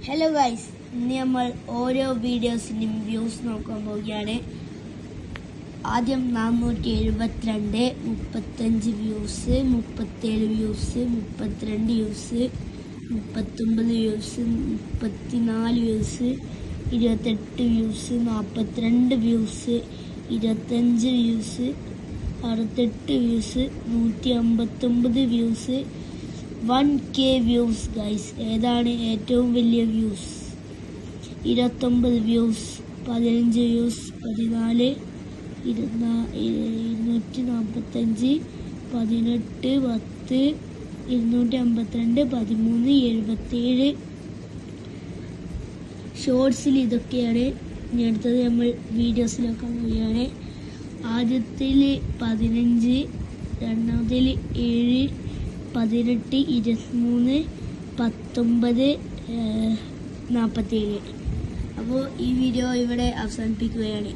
Hello guys, ഇന്ന് നമ്മൾ ഓരോ വീഡിയോസിൻ്റെയും വ്യൂസ് നോക്കാൻ പോവുകയാണ്. ആദ്യം 472, 35 views, 37 views, 32 views, 39 views, 34 views, 28 views, 42 views, 25 views, 68 views, 159 views, 1K views. Guys, ഏതാണ് ഏറ്റവും വലിയ വ്യൂസ്? 29 views, 15 views, 14, 245, 18, 10, 252, 13, 77. ഷോർട്സിൽ ഇതൊക്കെയാണ്. ഇനി അടുത്തത് നമ്മൾ വീഡിയോസിലൊക്കെ പോവുകയാണ്. ആദ്യത്തിൽ 15, രണ്ടാമതിൽ 7, 18, 23, 19, 47. അപ്പോൾ ഈ വീഡിയോ ഇവിടെ അവസാനിപ്പിക്കുകയാണ്.